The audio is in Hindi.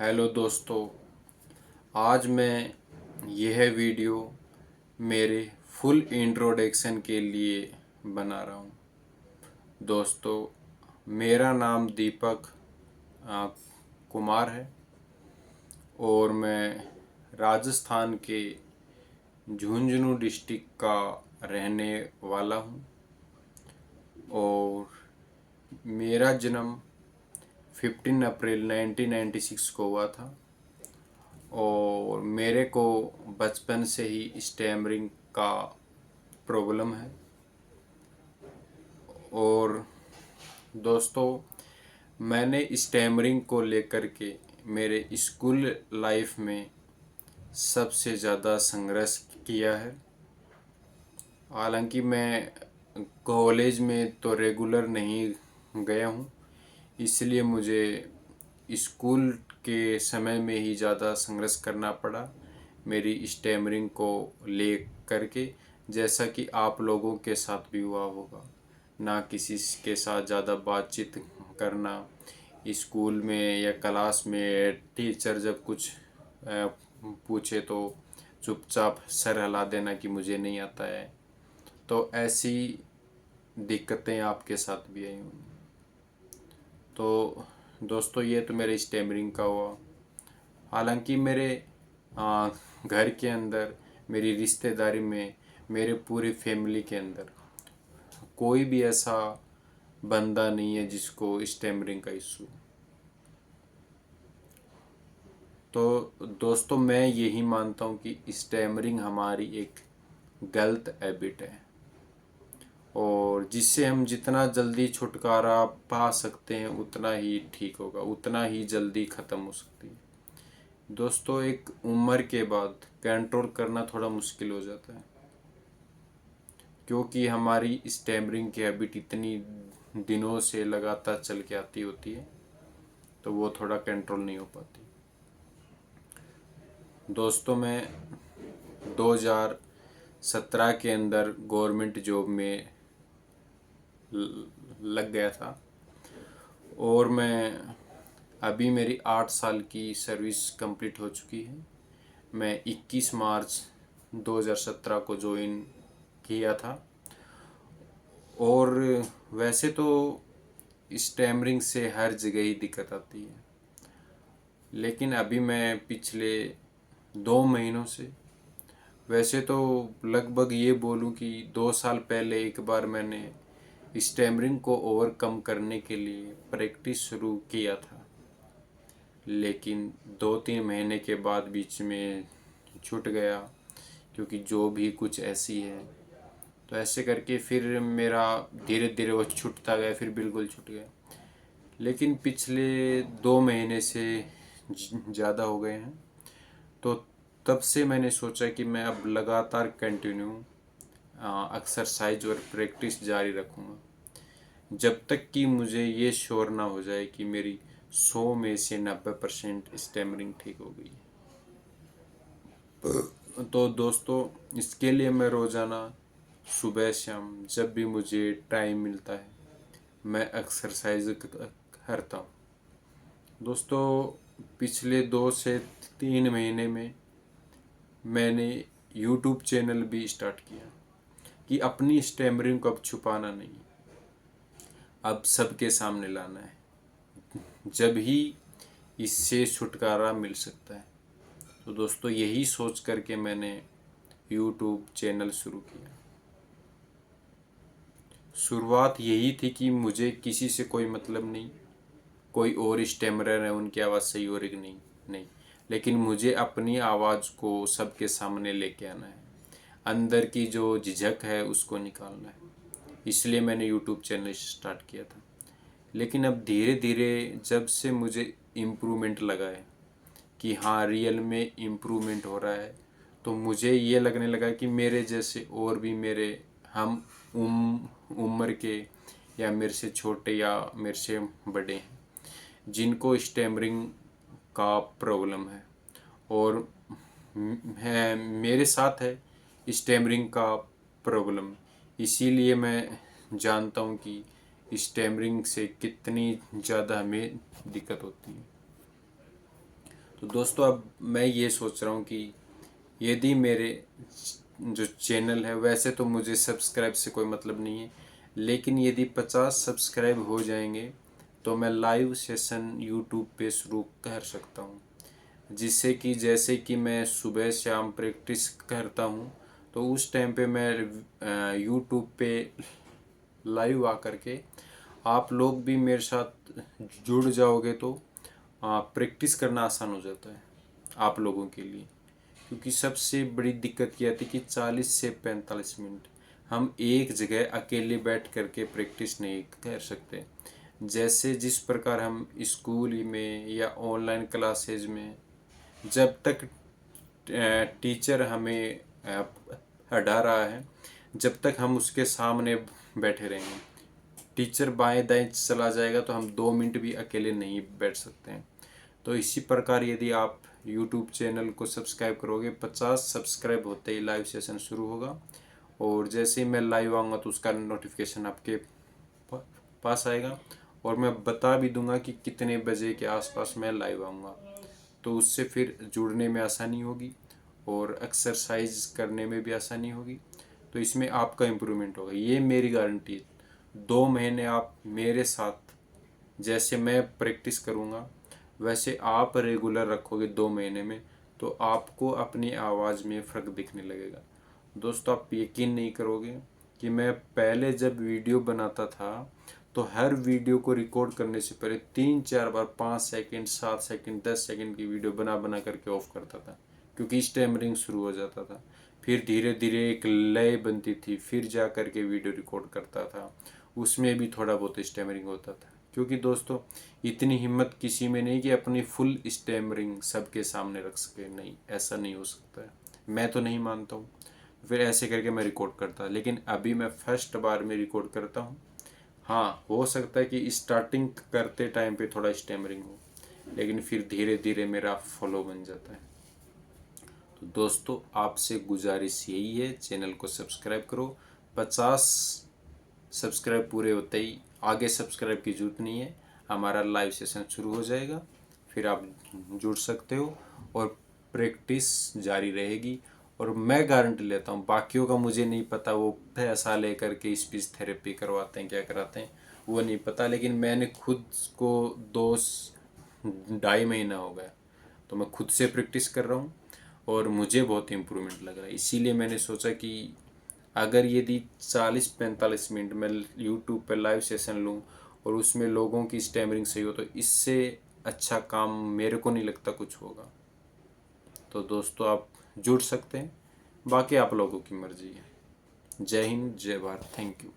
हेलो दोस्तों। आज मैं यह वीडियो मेरे फुल इंट्रोडक्शन के लिए बना रहा हूँ। दोस्तों, मेरा नाम दीपक आ, कुमार है और मैं राजस्थान के झुंझुनू डिस्ट्रिक्ट का रहने वाला हूँ और मेरा जन्म 15 अप्रैल 1996 को हुआ था और मेरे को बचपन से ही स्टैमरिंग का प्रॉब्लम है। और दोस्तों, मैंने स्टैमरिंग को लेकर के मेरे स्कूल लाइफ में सबसे ज़्यादा संघर्ष किया है। हालांकि मैं कॉलेज में तो रेगुलर नहीं गया हूँ, इसलिए मुझे स्कूल के समय में ही ज़्यादा संघर्ष करना पड़ा मेरी स्टैमरिंग को ले करके, जैसा कि आप लोगों के साथ भी हुआ होगा। ना किसी के साथ ज़्यादा बातचीत करना, स्कूल में या क्लास में टीचर जब कुछ पूछे तो चुपचाप सर हिला देना कि मुझे नहीं आता है। तो ऐसी दिक्कतें आपके साथ भी आई होंगी। तो दोस्तों, ये तो मेरे स्टैमरिंग का हुआ। हालांकि मेरे घर के अंदर, मेरी रिश्तेदारी में, मेरे पूरी फैमिली के अंदर कोई भी ऐसा बंदा नहीं है जिसको स्टैमरिंग का इशू। तो दोस्तों, मैं यही मानता हूँ कि स्टैमरिंग हमारी एक गलत हैबिट है और जिससे हम जितना जल्दी छुटकारा पा सकते हैं उतना ही ठीक होगा, उतना ही जल्दी ख़त्म हो सकती है। दोस्तों, एक उम्र के बाद कंट्रोल करना थोड़ा मुश्किल हो जाता है क्योंकि हमारी स्टैमरिंग की हैबिट इतनी दिनों से लगातार चल के आती होती है, तो वो थोड़ा कंट्रोल नहीं हो पाती। दोस्तों, मैं 2017 के अंदर गवर्नमेंट जॉब में लग गया था और मैं अभी मेरी 8 साल की सर्विस कंप्लीट हो चुकी है। मैं 21 मार्च 2017 को ज्वाइन किया था और वैसे तो स्टैमरिंग से हर जगह ही दिक्कत आती है, लेकिन अभी मैं पिछले 2 महीनों से, वैसे तो लगभग ये बोलूँ कि 2 साल पहले एक बार मैंने स्टैमरिंग को ओवरकम करने के लिए प्रैक्टिस शुरू किया था, लेकिन 2-3 महीने के बाद बीच में छूट गया क्योंकि जो भी कुछ ऐसी है। तो ऐसे करके फिर मेरा धीरे धीरे वो छूटता गया, फिर बिल्कुल छूट गया। लेकिन पिछले 2 महीने से ज़्यादा हो गए हैं, तो तब से मैंने सोचा कि मैं अब लगातार कंटिन्यू एक्सरसाइज और प्रैक्टिस जारी रखूँगा जब तक कि मुझे ये श्योर ना हो जाए कि मेरी 100 में से 90% स्टैमरिंग ठीक हो गई है। तो दोस्तों, इसके लिए मैं रोज़ाना सुबह शाम जब भी मुझे टाइम मिलता है मैं एक्सरसाइज करता हूँ। दोस्तों, पिछले 2 से 3 महीने में मैंने यूट्यूब चैनल भी स्टार्ट किया कि अपनी स्टैमरिंग को अब छुपाना नहीं, अब सबके सामने लाना है, जब ही इससे छुटकारा मिल सकता है। तो दोस्तों, यही सोच करके मैंने यूट्यूब चैनल शुरू किया। शुरुआत यही थी कि मुझे किसी से कोई मतलब नहीं, कोई और स्टैमरर है उनकी आवाज़ सही हो रही कि नहीं नहीं, लेकिन मुझे अपनी आवाज़ को सबके सामने लेके आना है, अंदर की जो झिझक है उसको निकालना है। इसलिए मैंने यूट्यूब चैनल स्टार्ट किया था। लेकिन अब धीरे धीरे जब से मुझे इम्प्रूवमेंट लगा है कि हाँ रियल में इम्प्रूवमेंट हो रहा है, तो मुझे ये लगने लगा कि मेरे जैसे और भी मेरे हम उम्र के या मेरे से छोटे या मेरे से बड़े हैं जिनको स्टैमरिंग का प्रॉब्लम है और है मेरे साथ है स्टैमरिंग का प्रॉब्लम। इसीलिए मैं जानता हूँ कि स्टैमरिंग से कितनी ज़्यादा हमें दिक्कत होती है। तो दोस्तों अब मैं ये सोच रहा हूँ कि यदि मेरे जो चैनल है, वैसे तो मुझे सब्सक्राइब से कोई मतलब नहीं है, लेकिन यदि 50 सब्सक्राइब हो जाएंगे तो मैं लाइव सेशन यूट्यूब पे शुरू कर सकता हूँ, जिससे कि जैसे कि मैं सुबह शाम प्रैक्टिस करता हूँ तो उस टाइम पे मैं यूट्यूब पे लाइव आकर के आप लोग भी मेरे साथ जुड़ जाओगे तो प्रैक्टिस करना आसान हो जाता है आप लोगों के लिए। क्योंकि सबसे बड़ी दिक्कत ये आती है कि 40 से 45 मिनट हम एक जगह अकेले बैठ करके प्रैक्टिस नहीं कर सकते। जैसे जिस प्रकार हम स्कूल में या ऑनलाइन क्लासेज में जब तक टीचर हमें पढ़ा रहा है, जब तक हम उसके सामने बैठे रहेंगे, टीचर बाएं दाएं चला जाएगा तो हम 2 मिनट भी अकेले नहीं बैठ सकते हैं। तो इसी प्रकार यदि आप यूट्यूब चैनल को सब्सक्राइब करोगे, 50 सब्सक्राइब होते ही लाइव सेशन शुरू होगा, और जैसे ही मैं लाइव आऊँगा तो उसका नोटिफिकेशन आपके पास आएगा, और मैं बता भी दूंगा कि कितने बजे के आसपास मैं लाइव आऊँगा। तो उससे फिर जुड़ने में आसानी होगी और एक्सरसाइज करने में भी आसानी होगी। तो इसमें आपका इम्प्रूवमेंट होगा, ये मेरी गारंटी है। 2 महीने आप मेरे साथ जैसे मैं प्रैक्टिस करूँगा वैसे आप रेगुलर रखोगे 2 महीने में, तो आपको अपनी आवाज़ में फ़र्क दिखने लगेगा। दोस्तों आप यकीन नहीं करोगे कि मैं पहले जब वीडियो बनाता था तो हर वीडियो को रिकॉर्ड करने से पहले 3-4 बार 5 सेकंड 7 सेकंड 10 सेकंड की वीडियो बना बना करके ऑफ करता था, क्योंकि स्टैमरिंग शुरू हो जाता था। फिर धीरे धीरे एक लय बनती थी, फिर जा करके वीडियो रिकॉर्ड करता था, उसमें भी थोड़ा बहुत स्टैमरिंग होता था। क्योंकि दोस्तों इतनी हिम्मत किसी में नहीं कि अपनी फुल स्टैमरिंग सबके सामने रख सके, नहीं, ऐसा नहीं हो सकता है, मैं तो नहीं मानता हूँ। फिर ऐसे करके मैं रिकॉर्ड करता, लेकिन अभी मैं फर्स्ट बार में रिकॉर्ड करता हूँ। हाँ, हो सकता है कि स्टार्टिंग करते टाइम पे थोड़ा स्टैमरिंग हो, लेकिन फिर धीरे धीरे मेरा फ्लो बन जाता है। तो दोस्तों आपसे गुजारिश यही है, चैनल को सब्सक्राइब करो। 50 सब्सक्राइब पूरे होते ही आगे सब्सक्राइब की जरूरत नहीं है, हमारा लाइव सेशन शुरू हो जाएगा, फिर आप जुड़ सकते हो और प्रैक्टिस जारी रहेगी। और मैं गारंटी लेता हूँ, बाकियों का मुझे नहीं पता, वो पैसा लेकर के स्पीच थेरेपी करवाते हैं क्या कराते हैं वो नहीं पता, लेकिन मैंने खुद को 2-2.5 महीना हो गया, तो मैं खुद से प्रैक्टिस कर रहा हूँ और मुझे बहुत इम्प्रूवमेंट लग रहा है। इसीलिए मैंने सोचा कि अगर यदि 40-45 मिनट में यूट्यूब पर लाइव सेशन लूँ और उसमें लोगों की स्टैमरिंग सही हो, तो इससे अच्छा काम मेरे को नहीं लगता कुछ होगा। तो दोस्तों आप जुड़ सकते हैं, बाकी आप लोगों की मर्जी है। जय हिंद, जय भारत, थैंक यू।